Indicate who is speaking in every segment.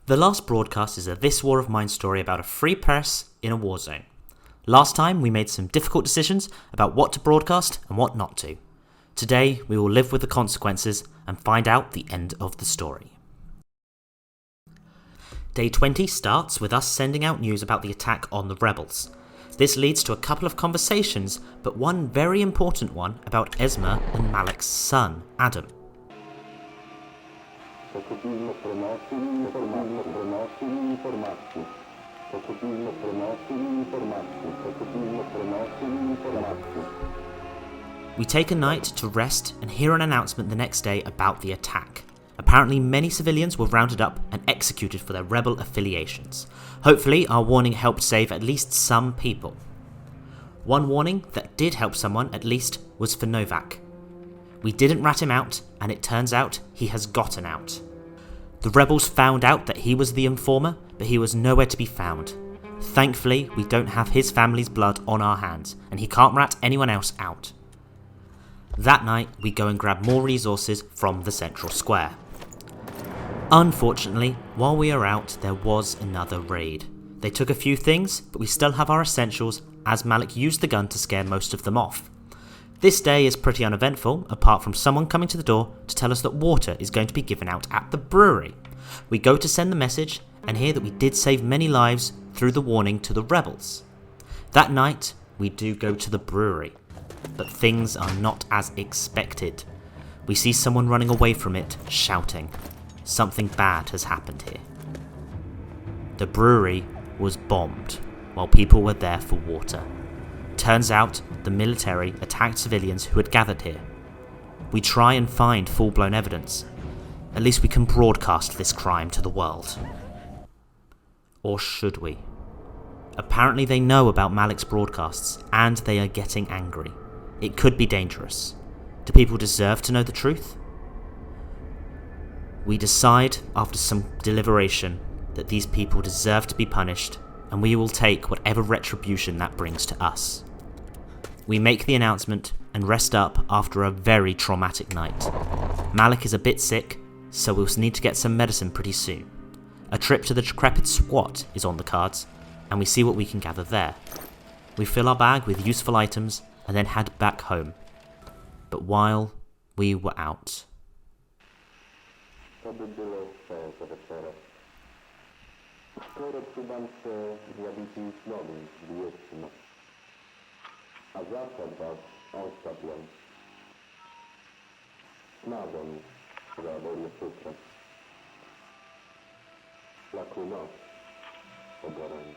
Speaker 1: The last broadcast is a This War of Mine story about a free press in a war zone. Last time we made some difficult decisions about what to broadcast and what not to. Today we will live with the consequences and find out the end of the story. Day 20 starts with us sending out news about the attack on the rebels. This leads to a couple of conversations, but one very important one about Esma and Malik's son, Adam. We take a night to rest and hear an announcement the next day about the attack. Apparently many civilians were rounded up and executed for their rebel affiliations. Hopefully our warning helped save at least some people. One warning that did help someone at least was for Novak. We didn't rat him out, and it turns out he has gotten out. The rebels found out that he was the informer, but he was nowhere to be found. Thankfully, we don't have his family's blood on our hands, and he can't rat anyone else out. That night, we go and grab more resources from the central square. Unfortunately, while we are out, there was another raid. They took a few things, but we still have our essentials, as Malik used the gun to scare most of them off. This day is pretty uneventful, apart from someone coming to the door to tell us that water is going to be given out at the brewery. We go to send the message and hear that we did save many lives through the warning to the rebels. That night, we do go to the brewery, but things are not as expected. We see someone running away from it, shouting. Something bad has happened here. The brewery was bombed while people were there for water. Turns out the military attacked civilians who had gathered here. We try and find full-blown evidence. At least we can broadcast this crime to the world. Or should we? Apparently they know about Malik's broadcasts and they are getting angry. It could be dangerous. Do people deserve to know the truth? We decide after some deliberation that these people deserve to be punished, and we will take whatever retribution that brings to us. We make the announcement and rest up after a very traumatic night. Malik is a bit sick, so we'll need to get some medicine pretty soon. A trip to the decrepit squat is on the cards, and we see what we can gather there. We fill our bag with useful items and then head back home. But while we were out...
Speaker 2: A zakład was ostatnią. Nadon za wolny futra. Laku noc ogorań.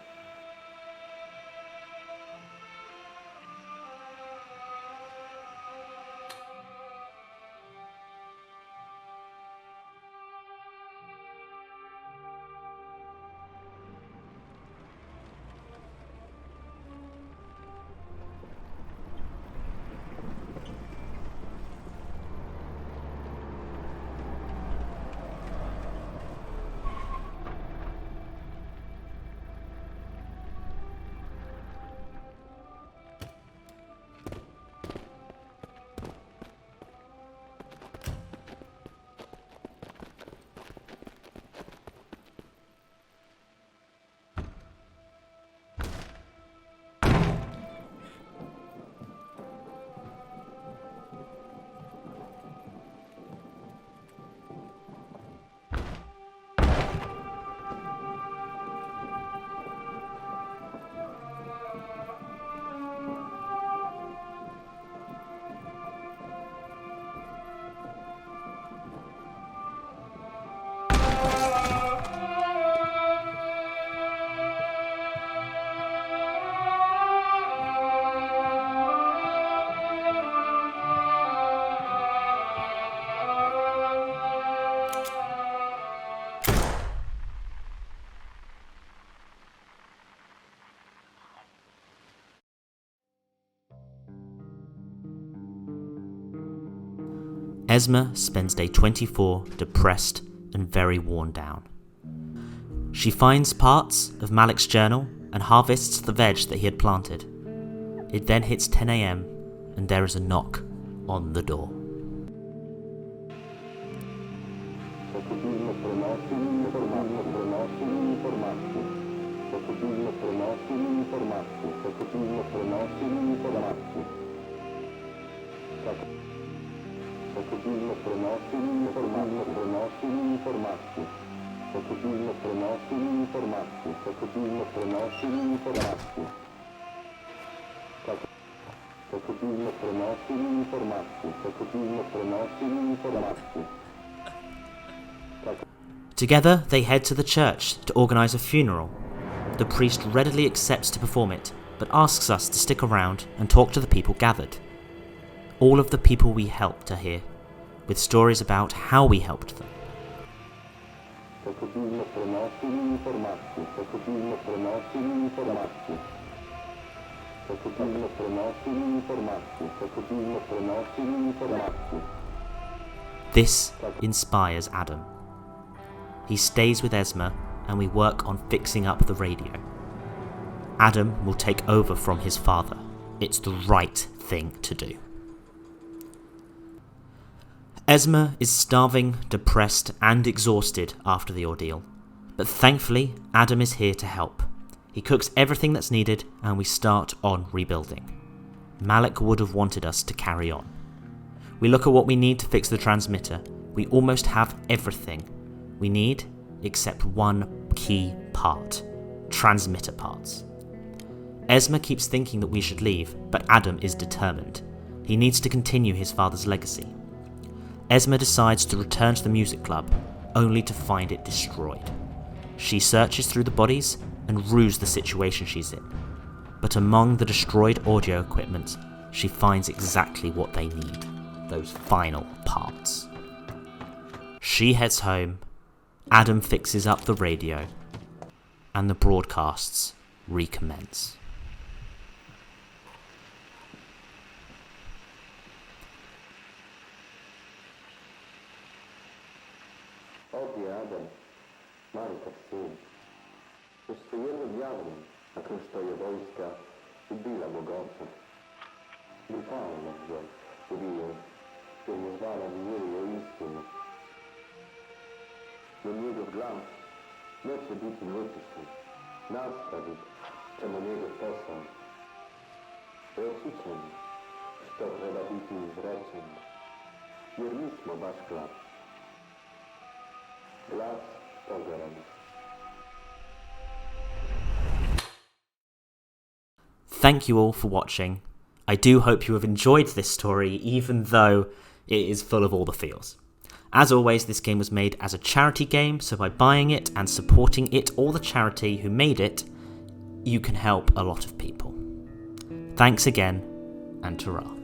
Speaker 1: Esma spends day 24 depressed and very worn down. She finds parts of Malik's journal and harvests the veg that he had planted. It then hits 10 AM and there is a knock on the door.
Speaker 2: informacji. Potrzebujemy promocji i informacji. Potrzebujemy promocji i informacji. Tak. Potrzebujemy promocji i informacji. Promocji i informacji. Potrzebujemy promocji i informacji. Potrzebujemy promocji i informacji. Tak. Potrzebujemy promocji i informacji. Potrzebujemy promocji i informacji. Tak.
Speaker 1: Together, they head to the church to organise a funeral. The priest readily accepts to perform it, but asks us to stick around and talk to the people gathered. All of the people we helped are here, with stories about how we helped them.
Speaker 2: Potrzebujemy promocji i informacji. Potrzebujemy promocji i informacji. Potrzebujemy promocji i informacji. Potrzebujemy promocji i informacji.
Speaker 1: This inspires Adam. He stays with Esma and we work on fixing up the radio. Adam will take over from his father. It's the right thing to do. Esma is starving, depressed and exhausted after the ordeal, but thankfully Adam is here to help. He cooks everything that's needed and we start on rebuilding. Malik would have wanted us to carry on. We look at what we need to fix the transmitter. We almost have everything we need except one key part: transmitter parts. Esma keeps thinking that we should leave, but Adam is determined. He needs to continue his father's legacy. Esma decides to return to the music club, only to find it destroyed. She searches through the bodies and rues the situation she's in. But among the destroyed audio equipment, she finds exactly what they need: those final parts. She heads home, Adam fixes up the radio, and the broadcasts recommence.
Speaker 2: Odie Adam, Malik syn. Ustajemy diabłem, a krysztaje wojska, ubila mogących. Brutalno wziął, ubiję, że nie zwala miłej istiny. Do niego glans, neće biti nečišćen, nastavit ćemo njegov posao. Reći ćemo što treba biti izrečeno, jer mi smo baš glas. Glas požaranih.
Speaker 1: Thank you all for watching. I do hope you have enjoyed this story, even though it is full of all the feels. As always, this game was made as a charity game, so by buying it and supporting it or the charity who made it, you can help a lot of people. Thanks again, and ta-ra.